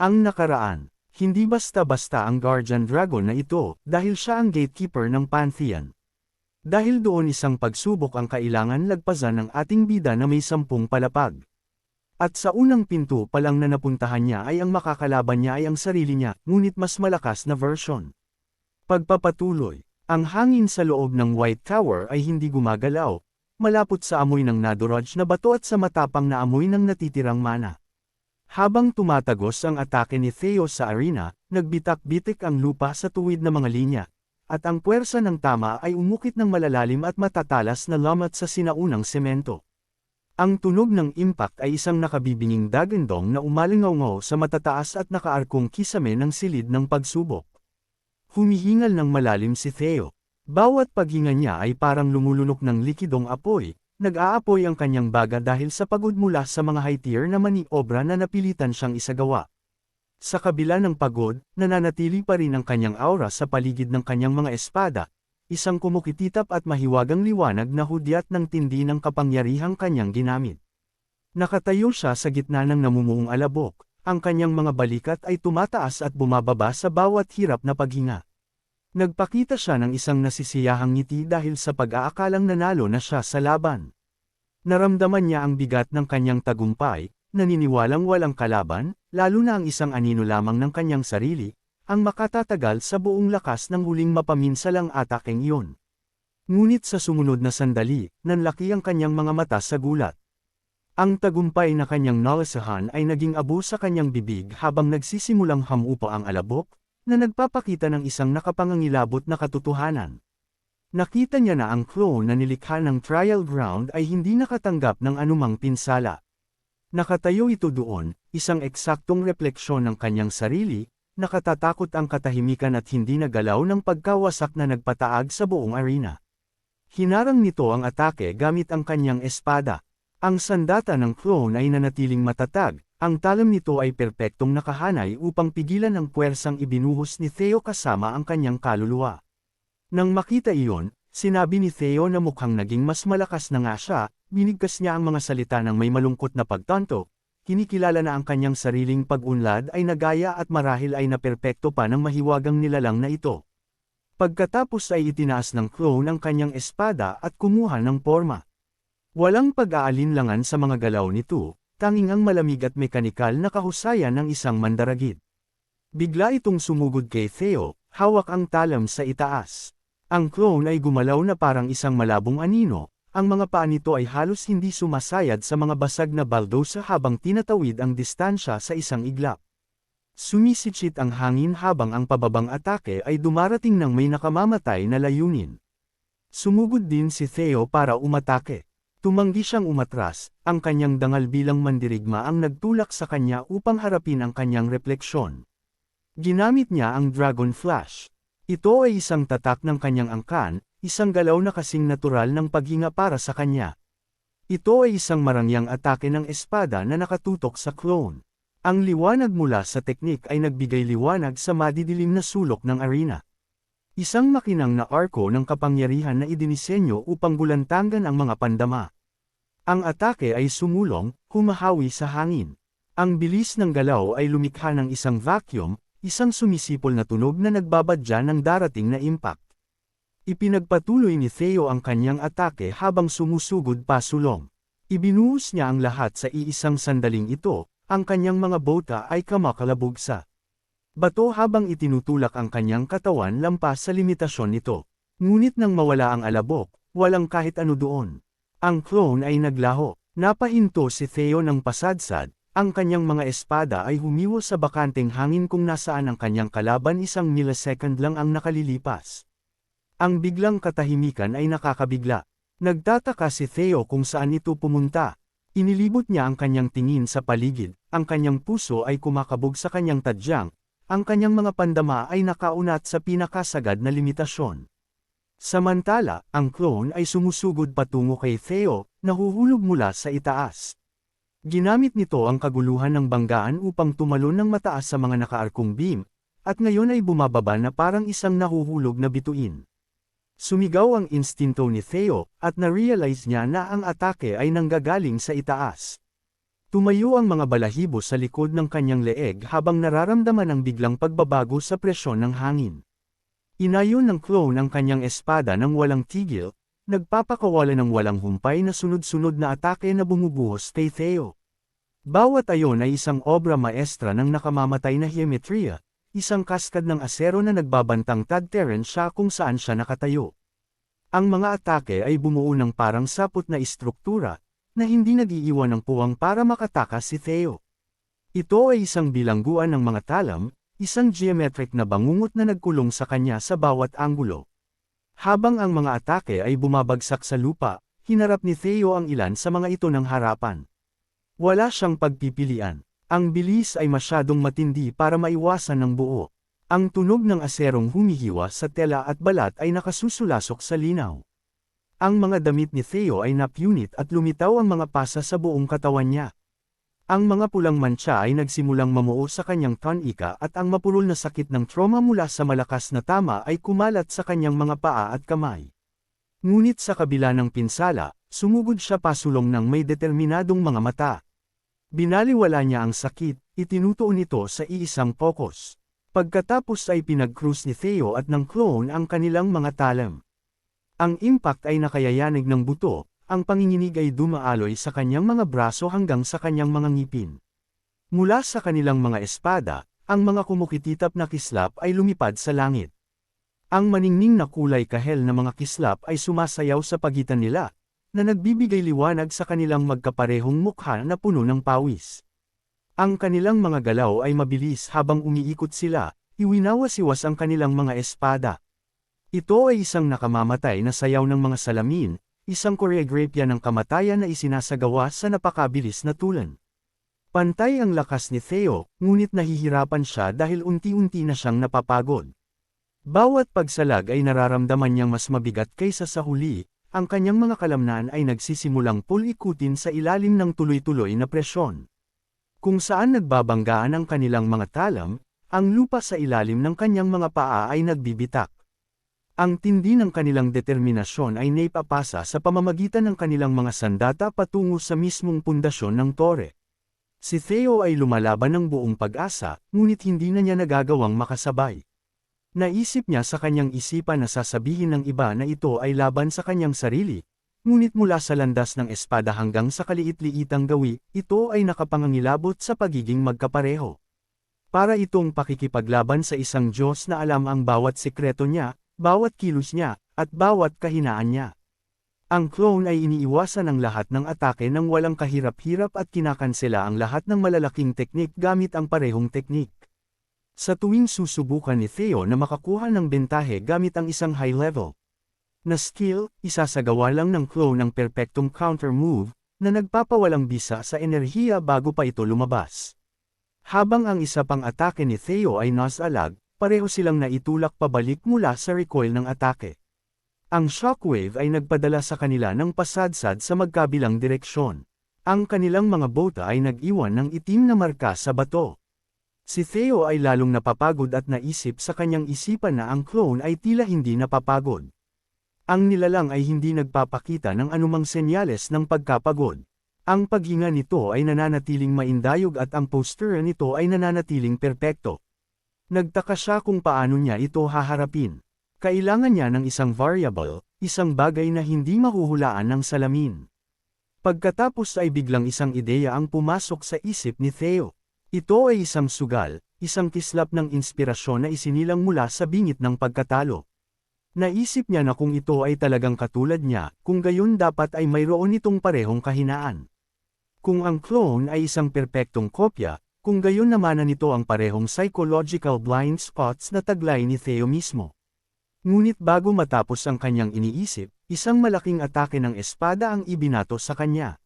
Ang nakaraan. Hindi basta-basta ang Guardian Dragon na ito, dahil siya ang gatekeeper ng Pantheon. Dahil doon isang pagsubok ang kailangan lagpasan ng ating bida na may 10 palapag. At sa unang pinto pa lang na napuntahan niya ay ang makakalaban niya ay ang sarili niya, ngunit mas malakas na version. Pagpapatuloy. Ang hangin sa loob ng White Tower ay hindi gumagalaw, malapot sa amoy ng naduraj na bato at sa matapang na amoy ng natitirang mana. Habang tumatagos ang atake ni Theo sa arena, nagbitak-bitik ang lupa sa tuwid na mga linya, at ang puwersa ng tama ay umukit ng malalalim at matatalas na lamat sa sinaunang semento. Ang tunog ng impact ay isang nakabibinging dagandong na umalingaw sa matataas at nakaarkong kisame ng silid ng pagsubok. Humihingal ng malalim si Theo. Bawat paghinga niya ay parang lumulunok ng likidong apoy. Nag-aapoy ang kanyang baga dahil sa pagod mula sa mga high-tier na maniobra na napilitan siyang isagawa. Sa kabila ng pagod, nananatili pa rin ang kanyang aura sa paligid ng kanyang mga espada, isang kumukititap at mahiwagang liwanag na hudyat ng tindi ng kapangyarihang kanyang ginamit. Nakatayo siya sa gitna ng namumuong alabok, ang kanyang mga balikat ay tumataas at bumababa sa bawat hirap na paghinga. Nagpakita siya ng isang nasisiyahang ngiti dahil sa pag-aakalang nanalo na siya sa laban. Naramdaman niya ang bigat ng kanyang tagumpay, naniniwalang walang kalaban, lalo na ang isang anino lamang ng kanyang sarili, ang makatatagal sa buong lakas ng huling mapaminsalang atakeng iyon. Ngunit sa sumunod na sandali, nanlaki ang kanyang mga mata sa gulat. Ang tagumpay na kanyang nalasahan ay naging abo sa kanyang bibig habang nagsisimulang hamupa ang alabok, na nagpapakita ng isang nakapangangilabot na katotohanan. Nakita niya na ang clone na nilikha ng trial ground ay hindi nakatanggap ng anumang pinsala. Nakatayo ito doon, isang eksaktong refleksyon ng kanyang sarili, nakatatakot ang katahimikan at hindi nagalaw ng pagkawasak na nagpataag sa buong arena. Hinarang nito ang atake gamit ang kanyang espada. Ang sandata ng clone ay nanatiling matatag. Ang talam nito ay perpektong nakahanay upang pigilan ang puwersang ibinuhos ni Theo kasama ang kanyang kaluluwa. Nang makita iyon, sinabi ni Theo na mukhang naging mas malakas na nga siya, binigkas niya ang mga salita ng may malungkot na pagtanto, kinikilala na ang kanyang sariling pag-unlad ay nagaya at marahil ay naperpekto pa ng mahiwagang nilalang na ito. Pagkatapos ay itinaas ng clone ang kanyang espada at kumuha ng porma. Walang pag-aalinlangan sa mga galaw nito. Tanging ang malamig at mekanikal na kahusayan ng isang mandaragit. Bigla itong sumugod kay Theo, hawak ang talam sa itaas. Ang clone ay gumalaw na parang isang malabong anino, ang mga paa nito ay halos hindi sumasayad sa mga basag na baldosa habang tinatawid ang distansya sa isang iglap. Sumisitsit ang hangin habang ang pababang atake ay dumarating ng may nakamamatay na layunin. Sumugod din si Theo para umatake. Tumanggi siyang umatras, ang kanyang dangal bilang mandirigma ang nagtulak sa kanya upang harapin ang kanyang refleksyon. Ginamit niya ang Dragon Flash. Ito ay isang tatak ng kanyang angkan, isang galaw na kasing natural ng paghinga para sa kanya. Ito ay isang marangyang atake ng espada na nakatutok sa clone. Ang liwanag mula sa teknik ay nagbigay liwanag sa madidilim na sulok ng arena. Isang makinang na arko ng kapangyarihan na idinisenyo upang gulantangan ang mga pandama. Ang atake ay sumulong, humahawi sa hangin. Ang bilis ng galaw ay lumikha ng isang vacuum, isang sumisipol na tunog na nagbabadya ng darating na impact. Ipinagpatuloy ni Theo ang kanyang atake habang sumusugod pasulong. Ibinuhos niya ang lahat sa iisang sandaling ito, ang kanyang mga bota ay kamakalabog sa bato habang itinutulak ang kanyang katawan lampas sa limitasyon nito. Ngunit nang mawala ang alabok, walang kahit ano doon. Ang clone ay naglaho. Napahinto si Theo ng pasadsad, ang kanyang mga espada ay humiwo sa bakanteng hangin kung nasaan ang kanyang kalaban, 1 millisecond lang ang nakalilipas. Ang biglang katahimikan ay nakakabigla. Nagtataka si Theo kung saan ito pumunta. Inilibot niya ang kanyang tingin sa paligid, ang kanyang puso ay kumakabog sa kanyang tadyang. Ang kanyang mga pandama ay nakaunat sa pinakasagad na limitasyon. Samantala, ang clone ay sumusugod patungo kay Theo, nahuhulog mula sa itaas. Ginamit nito ang kaguluhan ng banggaan upang tumalon ng mataas sa mga nakaarkong beam, at ngayon ay bumababa na parang isang nahuhulog na bituin. Sumigaw ang instinto ni Theo, at na-realize niya na ang atake ay nanggagaling sa itaas. Tumayo ang mga balahibo sa likod ng kanyang leeg habang nararamdaman ang biglang pagbabago sa presyon ng hangin. Inayon ng clone ang kanyang espada nang walang tigil, nagpapakawala ng walang humpay na sunod-sunod na atake na bumubuhos kay Theo. Bawat ayon ay isang obra maestra ng nakamamatay na geometriya, isang kaskad ng asero na nagbabantang tadteren siya kung saan siya nakatayo. Ang mga atake ay bumuo ng parang sapot na istruktura, na hindi nag-iiwan ng puwang para makatakas si Theo. Ito ay isang bilangguan ng mga talam, isang geometric na bangungot na nagkulong sa kanya sa bawat anggulo. Habang ang mga atake ay bumabagsak sa lupa, hinarap ni Theo ang ilan sa mga ito ng harapan. Wala siyang pagpipilian. Ang bilis ay masyadong matindi para maiwasan ng buo. Ang tunog ng aserong humihiwa sa tela at balat ay nakasusulasok sa linaw. Ang mga damit ni Theo ay napunit at lumitaw ang mga pasa sa buong katawan niya. Ang mga pulang mantsa ay nagsimulang mamuo sa kanyang tanika at ang mapurol na sakit ng trauma mula sa malakas na tama ay kumalat sa kanyang mga paa at kamay. Ngunit sa kabila ng pinsala, sumugod siya pasulong ng may determinadong mga mata. Binaliwala niya ang sakit, itinutuon ito sa iisang focus. Pagkatapos ay pinag-cruise ni Theo at ng clone ang kanilang mga talam. Ang impact ay nakayayanig ng buto, ang panginginig ay dumaaloy sa kanyang mga braso hanggang sa kanyang mga ngipin. Mula sa kanilang mga espada, ang mga kumukititap na kislap ay lumipad sa langit. Ang maningning na kulay kahel na mga kislap ay sumasayaw sa pagitan nila, na nagbibigay liwanag sa kanilang magkaparehong mukha na puno ng pawis. Ang kanilang mga galaw ay mabilis habang umiikot sila, iwinawas-iwas ang kanilang mga espada. Ito ay isang nakamamatay na sayaw ng mga salamin, isang koreografya ng kamatayan na isinasagawa sa napakabilis na tulan. Pantay ang lakas ni Theo, ngunit nahihirapan siya dahil unti-unti na siyang napapagod. Bawat pagsalag ay nararamdaman niyang mas mabigat kaysa sa huli, ang kanyang mga kalamnan ay nagsisimulang pulikutin sa ilalim ng tuloy-tuloy na presyon. Kung saan nagbabanggaan ang kanilang mga talam, ang lupa sa ilalim ng kanyang mga paa ay nagbibitak. Ang tindi ng kanilang determinasyon ay naipapasa sa pamamagitan ng kanilang mga sandata patungo sa mismong pundasyon ng tore. Si Theo ay lumalaban ng buong pag-asa, ngunit hindi na niya nagagawang makasabay. Naisip niya sa kanyang isipan na sasabihin ng iba na ito ay laban sa kanyang sarili, ngunit mula sa landas ng espada hanggang sa kaliit-liitang gawi, ito ay nakapangangilabot sa pagiging magkapareho. Para itong pakikipaglaban sa isang Diyos na alam ang bawat sikreto niya, bawat kilos niya, at bawat kahinaan niya. Ang clone ay iniiwasan ang lahat ng atake nang walang kahirap-hirap at kinakansela ang lahat ng malalaking teknik gamit ang parehong teknik. Sa tuwing susubukan ni Theo na makakuha ng bentahe gamit ang isang high-level na skill, isasagawa lang ng clone ang perpektong counter-move, na nagpapawalang bisa sa enerhiya bago pa ito lumabas. Habang ang isa pang atake ni Theo ay nasalag, pareho silang naitulak pabalik mula sa recoil ng atake. Ang shockwave ay nagpadala sa kanila ng pasadsad sa magkabilang direksyon. Ang kanilang mga bota ay nag-iwan ng itim na marka sa bato. Si Theo ay lalong napapagod at naisip sa kanyang isipan na ang clone ay tila hindi napapagod. Ang nilalang ay hindi nagpapakita ng anumang senyales ng pagkapagod. Ang paghinga nito ay nananatiling maindayog at ang postura nito ay nananatiling perpekto. Nagtaka siya kung paano niya ito haharapin. Kailangan niya ng isang variable, isang bagay na hindi mahuhulaan ng salamin. Pagkatapos ay biglang isang ideya ang pumasok sa isip ni Theo. Ito ay isang sugal, isang kislap ng inspirasyon na isinilang mula sa bingit ng pagkatalo. Naisip niya na kung ito ay talagang katulad niya, kung gayon dapat ay mayroon itong parehong kahinaan. Kung ang clone ay isang perpektong kopya, kung gayon naman nito ang parehong psychological blind spots na taglay ni Theo mismo. Ngunit bago matapos ang kanyang iniisip, isang malaking atake ng espada ang ibinato sa kanya.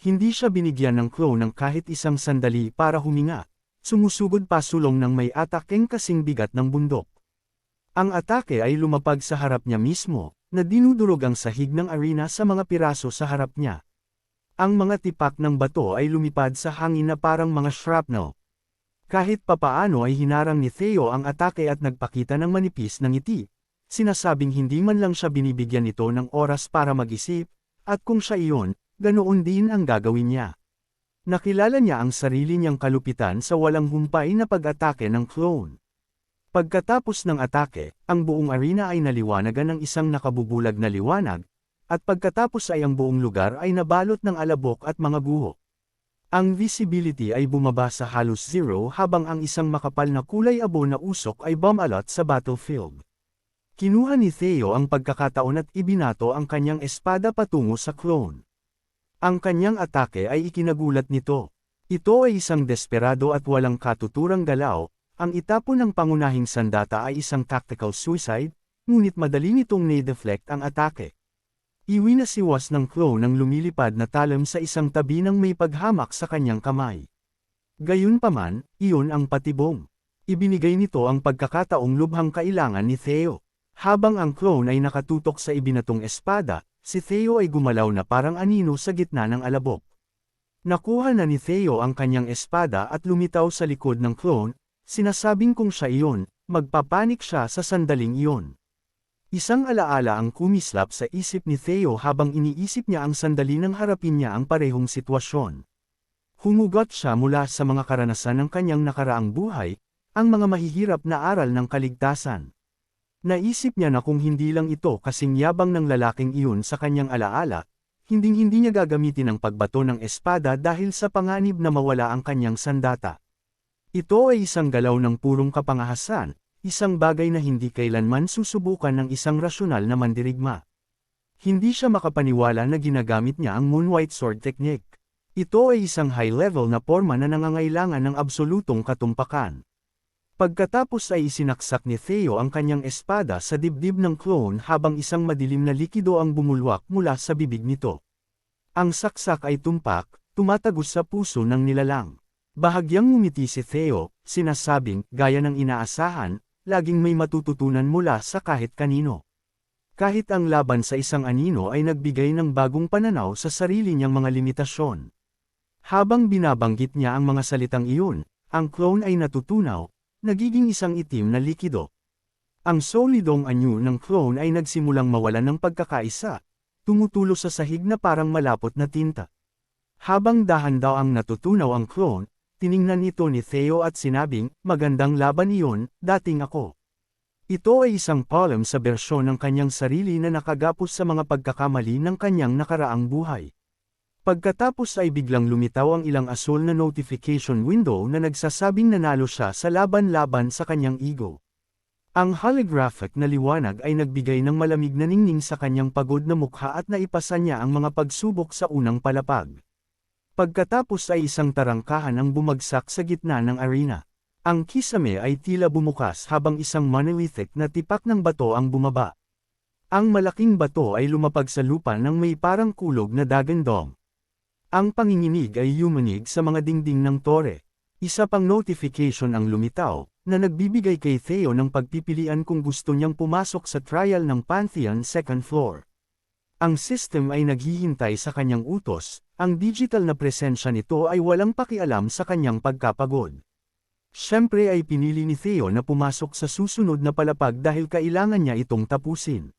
Hindi siya binigyan ng clone ng kahit isang sandali para huminga. Sumusugod pa sulong ng may atakeng kasing bigat ng bundok. Ang atake ay lumapag sa harap niya mismo, na dinudurog ang sahig ng arena sa mga piraso sa harap niya. Ang mga tipak ng bato ay lumipad sa hangin na parang mga shrapnel. Kahit papaano ay hinarang ni Theo ang atake at nagpakita ng manipis na ngiti. Sinasabing hindi man lang siya binibigyan ito ng oras para mag-isip, at kung siya iyon, ganoon din ang gagawin niya. Nakilala niya ang sarili niyang kalupitan sa walang humpay na pag-atake ng clone. Pagkatapos ng atake, ang buong arena ay naliwanagan ng isang nakabubulag na liwanag, at pagkatapos ay ang buong lugar ay nabalot ng alabok at mga guho. Ang visibility ay bumaba sa halos zero habang ang isang makapal na kulay abo na usok ay bumalot sa battlefield. Kinuha ni Theo ang pagkakataon at ibinato ang kanyang espada patungo sa clone. Ang kanyang atake ay ikinagulat nito. Ito ay isang desperado at walang katuturang galaw. Ang itapon ng pangunahing sandata ay isang tactical suicide, ngunit madali nitong na-deflect ang atake. Iwinasiwas ng clone ng lumilipad na talam sa isang tabi ng may paghamak sa kanyang kamay. Gayunpaman, iyon ang patibong. Ibinigay nito ang pagkakataong lubhang kailangan ni Theo. Habang ang clone ay nakatutok sa ibinatong espada, si Theo ay gumalaw na parang anino sa gitna ng alabok. Nakuha na ni Theo ang kanyang espada at lumitaw sa likod ng clone, sinasabing kung siya iyon, magpapanik siya sa sandaling iyon. Isang alaala ang kumislap sa isip ni Theo habang iniisip niya ang sandali nang harapin niya ang parehong sitwasyon. Humugot siya mula sa mga karanasan ng kanyang nakaraang buhay, ang mga mahihirap na aral ng kaligtasan. Naisip niya na kung hindi lang ito kasing yabang ng lalaking iyon sa kanyang alaala, hinding-hindi niya gagamitin ang pagbato ng espada dahil sa panganib na mawala ang kanyang sandata. Ito ay isang galaw ng purong kapangahasan, isang bagay na hindi kailanman susubukan ng isang rasyonal na mandirigma. Hindi siya makapaniwala na ginagamit niya ang Moonwhite Sword Technique. Ito ay isang high-level na porma na nangangailangan ng absolutong katumpakan. Pagkatapos ay isinaksak ni Theo ang kanyang espada sa dibdib ng clone habang isang madilim na likido ang bumulwak mula sa bibig nito. Ang saksak ay tumpak, tumatagos sa puso ng nilalang. Bahagyang ngumiti si Theo, sinasabing, gaya ng inaasahan, laging may matututunan mula sa kahit kanino. Kahit ang laban sa isang anino ay nagbigay ng bagong pananaw sa sarili niyang mga limitasyon. Habang binabanggit niya ang mga salitang iyon, ang clone ay natutunaw, nagiging isang itim na likido. Ang solidong anyo ng clone ay nagsimulang mawalan ng pagkakaisa, tumutulo sa sahig na parang malapot na tinta. Habang dahan-daw ang natutunaw ang clone, tiningnan ito ni Theo at sinabing, magandang laban iyon, dating ako. Ito ay isang poem sa bersyon ng kanyang sarili na nakagapos sa mga pagkakamali ng kanyang nakaraang buhay. Pagkatapos ay biglang lumitaw ang ilang asul na notification window na nagsasabing nanalo siya sa laban-laban sa kanyang ego. Ang holographic na liwanag ay nagbigay ng malamig na ningning sa kanyang pagod na mukha at naipasa niya ang mga pagsubok sa unang palapag. Pagkatapos ay isang tarangkahan ang bumagsak sa gitna ng arena. Ang kisame ay tila bumukas habang isang monolithic na tipak ng bato ang bumaba. Ang malaking bato ay lumapag sa lupa ng may parang kulog na dagandong. Ang panginginig ay yumanig sa mga dingding ng tore. Isa pang notification ang lumitaw, na nagbibigay kay Theo ng pagpipilian kung gusto niyang pumasok sa trial ng Pantheon second floor. Ang system ay naghihintay sa kanyang utos, ang digital na presensya nito ay walang pakialam sa kanyang pagkapagod. Siyempre ay pinili ni Theo na pumasok sa susunod na palapag dahil kailangan niya itong tapusin.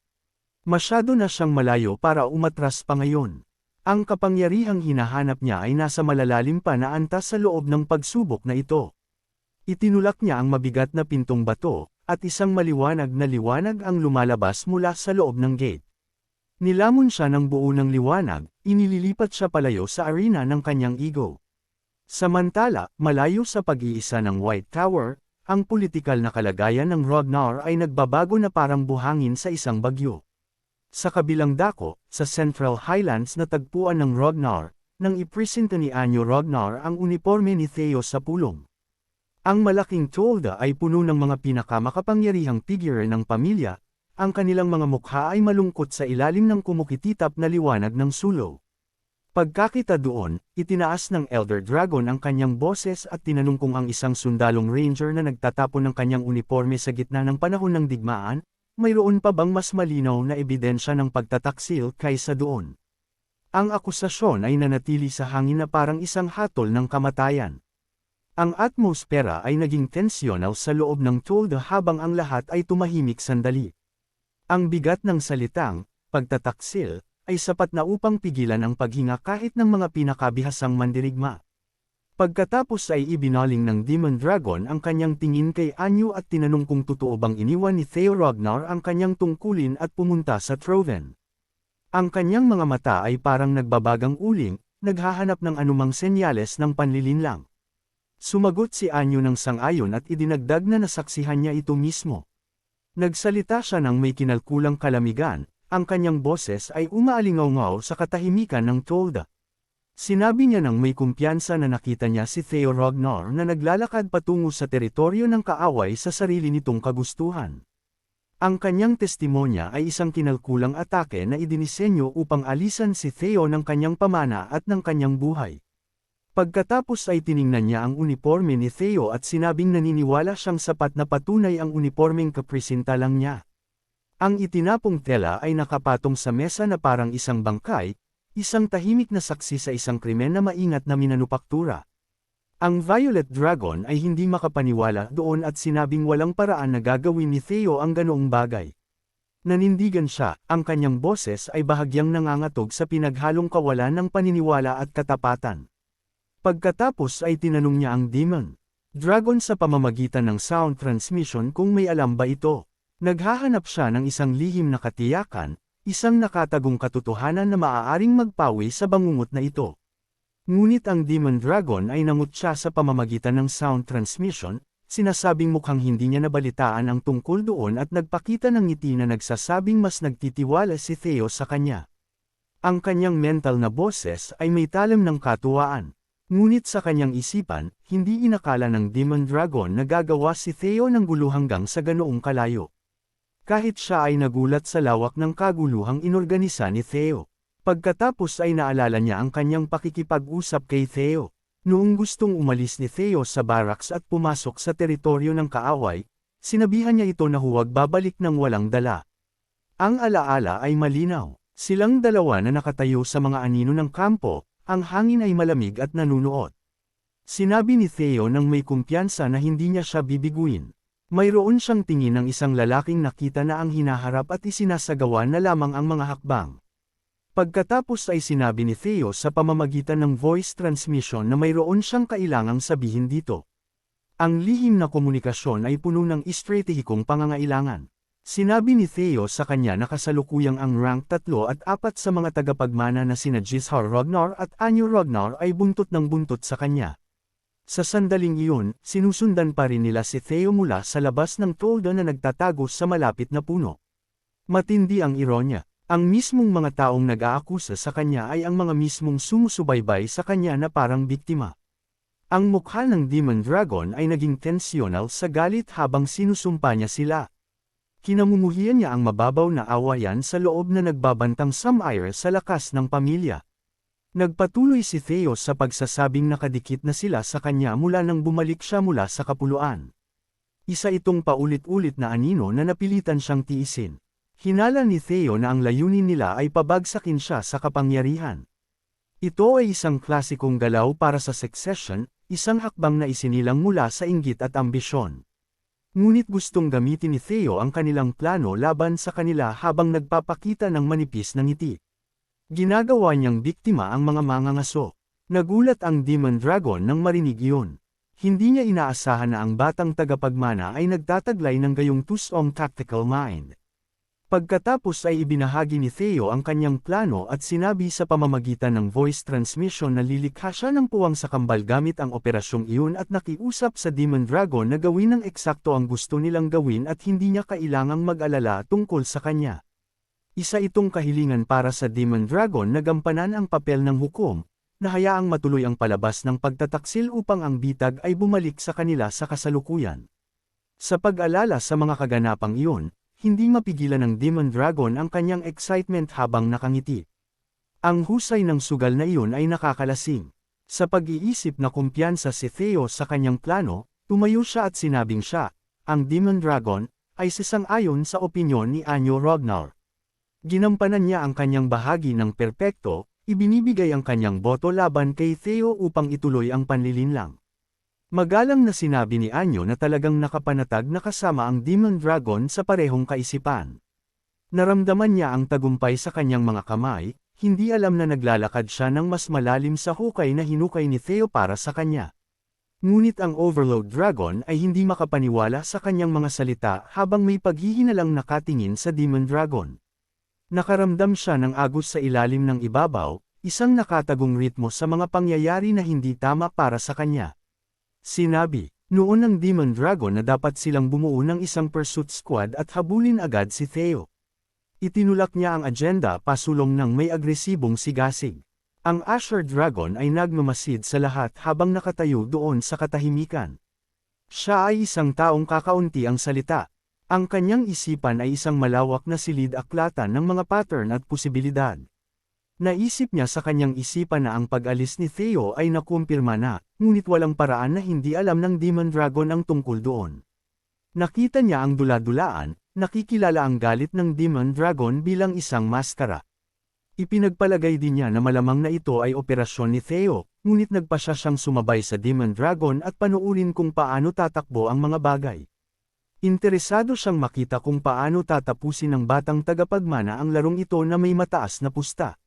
Masyado na siyang malayo para umatras pa ngayon. Ang kapangyarihang hinahanap niya ay nasa malalalim pa na antas sa loob ng pagsubok na ito. Itinulak niya ang mabigat na pintong bato, at isang maliwanag na liwanag ang lumalabas mula sa loob ng gate. Nilamon siya ng buo ng liwanag, inililipat siya palayo sa arena ng kanyang ego. Samantala, malayo sa pag-iisa ng White Tower, ang politikal na kalagayan ng Ragnar ay nagbabago na parang buhangin sa isang bagyo. Sa kabilang dako, sa Central Highlands na tagpuan ng Ragnar, nang ipresenta ni Anyo Ragnar ang uniforme ni Theo sa pulong. Ang malaking tolda ay puno ng mga pinakamakapangyarihang figure ng pamilya, ang kanilang mga mukha ay malungkot sa ilalim ng kumukititap na liwanag ng sulong. Pagkakita doon, itinaas ng Elder Dragon ang kanyang boses at tinanong kung ang isang sundalong ranger na nagtatapon ng kanyang uniforme sa gitna ng panahon ng digmaan, mayroon pa bang mas malinaw na ebidensya ng pagtataksil kaysa doon? Ang akusasyon ay nanatili sa hangin na parang isang hatol ng kamatayan. Ang atmosfera ay naging tensyonal sa loob ng tolda habang ang lahat ay tumahimik sandali. Ang bigat ng salitang, pagtataksil, ay sapat na upang pigilan ang paghinga kahit ng mga pinakabihasang mandirigma. Pagkatapos ay ibinaling ng Demon Dragon ang kanyang tingin kay Anyo at tinanong kung totoo bang iniwan ni Theo Ragnar ang kanyang tungkulin at pumunta sa Troven. Ang kanyang mga mata ay parang nagbabagang uling, naghahanap ng anumang senyales ng panlilinlang. Sumagot si Anyo ng sang-ayon at idinagdag na nasaksihan niya ito mismo. Nagsalita siya ng may kinalkulang kalamigan, ang kanyang boses ay umaalingaw-ngaw sa katahimikan ng Tolda. Sinabi niya nang may kumpiyansa na nakita niya si Theo Ragnar na naglalakad patungo sa teritoryo ng kaaway sa sarili nitong kagustuhan. Ang kanyang testimonya ay isang kinalkulang atake na idinisenyo upang alisan si Theo ng kanyang pamana at ng kanyang buhay. Pagkatapos ay tiningnan niya ang uniforme ni Theo at sinabing naniniwala siyang sapat na patunay ang unipormeng kapresinta lang niya. Ang itinapong tela ay nakapatong sa mesa na parang isang bangkay, isang tahimik na saksi sa isang krimen na maingat na minanupaktura. Ang Violet Dragon ay hindi makapaniwala doon at sinabing walang paraan na gagawin ni Theo ang ganoong bagay. Nanindigan siya, ang kanyang boses ay bahagyang nangangatog sa pinaghalong kawalan ng paniniwala at katapatan. Pagkatapos ay tinanong niya ang Demon Dragon sa pamamagitan ng sound transmission kung may alam ba ito. Naghahanap siya ng isang lihim na katiyakan, isang nakatagong katotohanan na maaaring magpawi sa bangungot na ito. Ngunit ang Demon Dragon ay nangut siya sa pamamagitan ng sound transmission, sinasabing mukhang hindi niya nabalitaan ang tungkol doon at nagpakita ng ngiti na nagsasabing mas nagtitiwala si Theo sa kanya. Ang kanyang mental na boses ay may talim ng katuwaan. Ngunit sa kanyang isipan, hindi inakala ng Demon Dragon na gagawa si Theo ng gulo hanggang sa ganoong kalayo. Kahit siya ay nagulat sa lawak ng kaguluhang inorganisa ni Theo. Pagkatapos ay naalala niya ang kanyang pakikipag-usap kay Theo. Noong gustong umalis ni Theo sa barracks at pumasok sa teritoryo ng kaaway, sinabihan niya ito na huwag babalik ng walang dala. Ang alaala ay malinaw. Silang dalawa na nakatayo sa mga anino ng kampo, ang hangin ay malamig at nanunuot. Sinabi ni Theo nang may kumpiyansa na hindi niya siya bibiguin. Mayroon siyang tingin ng isang lalaking nakita na ang hinaharap at isinasagawa na lamang ang mga hakbang. Pagkatapos ay sinabi ni Theo sa pamamagitan ng voice transmission na mayroon siyang kailangang sabihin dito. Ang lihim na komunikasyon ay puno ng estratehikong pangangailangan. Sinabi ni Theo sa kanya na kasalukuyang ang rank 3 at 4 sa mga tagapagmana na sina Jishar Ragnar at Anyo Ragnar ay buntot ng buntot sa kanya. Sa sandaling iyon, sinusundan pa rin nila si Theo mula sa labas ng tolda na nagtatago sa malapit na puno. Matindi ang ironya. Ang mismong mga taong nag-aakusa sa kanya ay ang mga mismong sumusubaybay sa kanya na parang biktima. Ang mukha ng Demon Dragon ay naging tensyonal sa galit habang sinusumpa niya sila. Kinamumuhian niya ang mababaw na awayan sa loob na nagbabantang samire sa lakas ng pamilya. Nagpatuloy si Theo sa pagsasabing nakadikit na sila sa kanya mula nang bumalik siya mula sa kapuluan. Isa itong paulit-ulit na anino na napilitan siyang tiisin. Hinala ni Theo na ang layunin nila ay pabagsakin siya sa kapangyarihan. Ito ay isang klasikong galaw para sa succession, isang hakbang na isinilang mula sa inggit at ambisyon. Ngunit gustong gamitin ni Theo ang kanilang plano laban sa kanila habang nagpapakita ng manipis na ngiti. Ginagawa niyang biktima ang mga mangangaso. Nagulat ang Demon Dragon nang marinig iyon. Hindi niya inaasahan na ang batang tagapagmana ay nagtataglay ng gayong tusong tactical mind. Pagkatapos ay ibinahagi ni Theo ang kanyang plano at sinabi sa pamamagitan ng voice transmission na lilikha siya ng puwang sa kambal gamit ang operasyong iyon at nakiusap sa Demon Dragon na gawin ng eksakto ang gusto nilang gawin at hindi niya kailangang mag-alala tungkol sa kanya. Isa itong kahilingan para sa Demon Dragon na gampanan ang papel ng hukom, na hayaang matuloy ang palabas ng pagtataksil upang ang bitag ay bumalik sa kanila sa kasalukuyan. Sa pag-alala sa mga kaganapang iyon, hindi mapigilan ng Demon Dragon ang kanyang excitement habang nakangiti. Ang husay ng sugal na iyon ay nakakalasing. Sa pag-iisip na kumpiyansa si Theo sa kanyang plano, tumayo siya at sinabing siya, ang Demon Dragon, ay sisang-ayon sa opinyon ni Anyo Ragnar. Ginampanan niya ang kanyang bahagi ng perpekto, ibinibigay ang kanyang boto laban kay Theo upang ituloy ang panlilinlang. Magalang na sinabi ni Anyo na talagang nakapanatag na kasama ang Demon Dragon sa parehong kaisipan. Naramdaman niya ang tagumpay sa kanyang mga kamay, hindi alam na naglalakad siya ng mas malalim sa hukay na hinukay ni Theo para sa kanya. Ngunit ang Overload Dragon ay hindi makapaniwala sa kanyang mga salita habang may paghihinalang nakatingin sa Demon Dragon. Nakaramdam siya ng agos sa ilalim ng ibabaw, isang nakatagong ritmo sa mga pangyayari na hindi tama para sa kanya. Sinabi, noon ng Demon Dragon na dapat silang bumuo ng isang pursuit squad at habulin agad si Theo. Itinulak niya ang agenda pasulong ng may agresibong sigasig. Ang Asher Dragon ay nagmamasid sa lahat habang nakatayo doon sa katahimikan. Siya ay isang taong kakaunti ang salita. Ang kanyang isipan ay isang malawak na silid-aklatan ng mga pattern at posibilidad. Naisip niya sa kanyang isipan na ang pag-alis ni Theo ay nakumpirma na, ngunit walang paraan na hindi alam ng Demon Dragon ang tungkol doon. Nakita niya ang dula-dulaan, nakikilala ang galit ng Demon Dragon bilang isang maskara. Ipinagpalagay din niya na malamang na ito ay operasyon ni Theo, ngunit nagpasya siyang sumabay sa Demon Dragon at panuurin kung paano tatakbo ang mga bagay. Interesado siyang makita kung paano tatapusin ng batang tagapagmana ang larong ito na may mataas na pusta.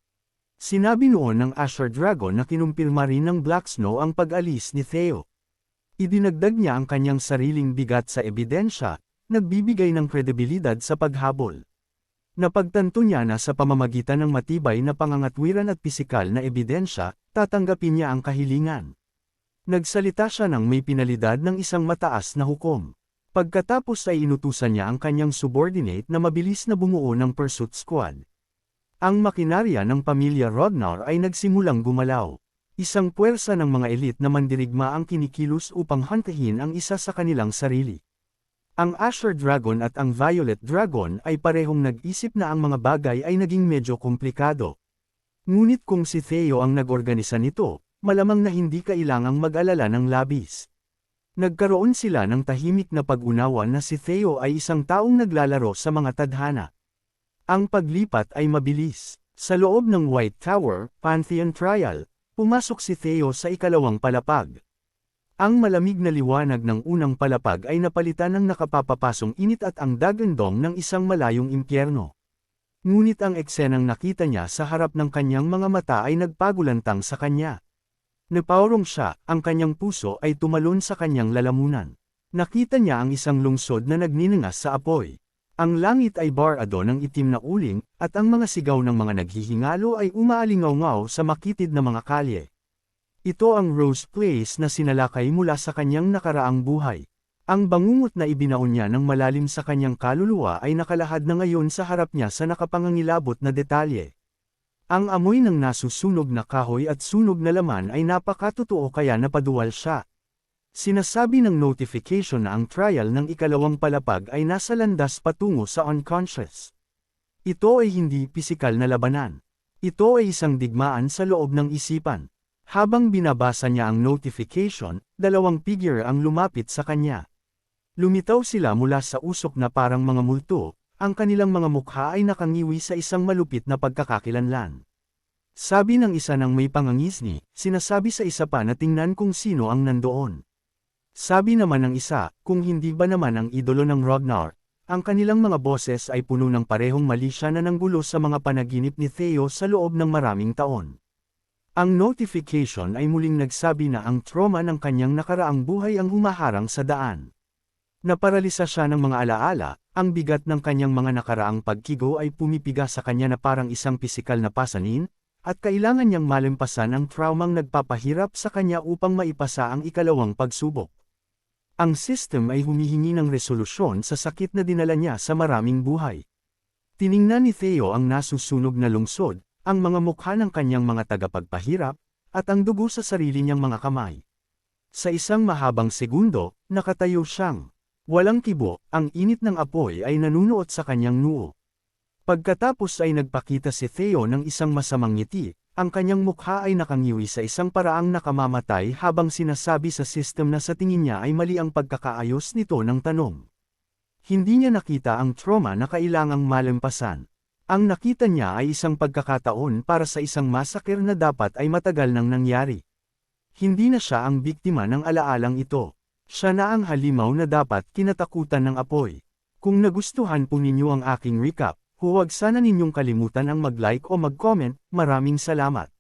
Sinabi noon ng Asher Dragon na kinumpirma rin ng Black Snow ang pag-alis ni Theo. Idinagdag niya ang kanyang sariling bigat sa ebidensya, nagbibigay ng kredibilidad sa paghabol. Napagtanto niya na sa pamamagitan ng matibay na pangangatwiran at pisikal na ebidensya, tatanggapin niya ang kahilingan. Nagsalita siya ng may pinalidad ng isang mataas na hukom. Pagkatapos ay inutusan niya ang kanyang subordinate na mabilis na bumuo ng pursuit squad. Ang makinarya ng pamilya Rodnar ay nagsimulang gumalaw. Isang puwersa ng mga elite na mandirigma ang kinikilos upang hantahin ang isa sa kanilang sarili. Ang Asher Dragon at ang Violet Dragon ay parehong nag-isip na ang mga bagay ay naging medyo komplikado. Ngunit kung si Theo ang nag-organisa nito, malamang na hindi kailangang mag-alala ng labis. Nagkaroon sila ng tahimik na pag-unawa na si Theo ay isang taong naglalaro sa mga tadhana. Ang paglipat ay mabilis. Sa loob ng White Tower, Pantheon Trial, pumasok si Theo sa ikalawang palapag. Ang malamig na liwanag ng unang palapag ay napalitan ng nakapapapasong init at ang dagandong ng isang malayong impyerno. Ngunit ang eksenang nakita niya sa harap ng kanyang mga mata ay nagpagulantang sa kanya. Napaurong siya, ang kanyang puso ay tumalon sa kanyang lalamunan. Nakita niya ang isang lungsod na nagniningas sa apoy. Ang langit ay barado ng itim na uling, at ang mga sigaw ng mga naghihingalo ay umaalingaw-ngaw sa makitid na mga kalye. Ito ang Rose Place na sinalakay mula sa kanyang nakaraang buhay. Ang bangungot na ibinaon niya ng malalim sa kanyang kaluluwa ay nakalahad na ngayon sa harap niya sa nakapangangilabot na detalye. Ang amoy ng nasusunog na kahoy at sunog na laman ay napakatotoo kaya napaduwal siya. Sinasabi ng notification na ang trial ng ikalawang palapag ay nasa landas patungo sa unconscious. Ito ay hindi pisikal na labanan. Ito ay isang digmaan sa loob ng isipan. Habang binabasa niya ang notification, dalawang figure ang lumapit sa kanya. Lumitaw sila mula sa usok na parang mga multo, ang kanilang mga mukha ay nakangiwi sa isang malupit na pagkakakilanlan. Sabi ng isa ng may pangangisni, sinasabi sa isa pa na tingnan kung sino ang nandoon. Sabi naman ng isa, kung hindi ba naman ang idolo ng Ragnar, ang kanilang mga boses ay puno ng parehong mali siya na nanggulo sa mga panaginip ni Theo sa loob ng maraming taon. Ang notification ay muling nagsabi na ang trauma ng kanyang nakaraang buhay ang humaharang sa daan. Naparalisa siya ng mga alaala, ang bigat ng kanyang mga nakaraang pagkigo ay pumipiga sa kanya na parang isang pisikal na pasanin, at kailangan niyang malampasan ang traumang nagpapahirap sa kanya upang maipasa ang ikalawang pagsubok. Ang system ay humihingi ng resolusyon sa sakit na dinala niya sa maraming buhay. Tiningnan ni Theo ang nasusunog na lungsod, ang mga mukha ng kanyang mga tagapagpahirap, at ang dugo sa sarili niyang mga kamay. Sa isang mahabang segundo, nakatayo siyang. Walang kibo, ang init ng apoy ay nanunuot sa kanyang noo. Pagkatapos ay nagpakita si Theo ng isang masamang ngiti, ang kanyang mukha ay nakangiwi sa isang paraang nakamamatay habang sinasabi sa system na sa tingin niya ay mali ang pagkakaayos nito ng tanong. Hindi niya nakita ang trauma na kailangang malampasan. Ang nakita niya ay isang pagkakataon para sa isang massacre na dapat ay matagal nang nangyari. Hindi na siya ang biktima ng alaalang ito. Siya na ang halimaw na dapat kinatakutan ng apoy. Kung nagustuhan po ninyo ang aking recap, Huwag sana ninyong kalimutan ang mag-like o mag-comment, maraming salamat.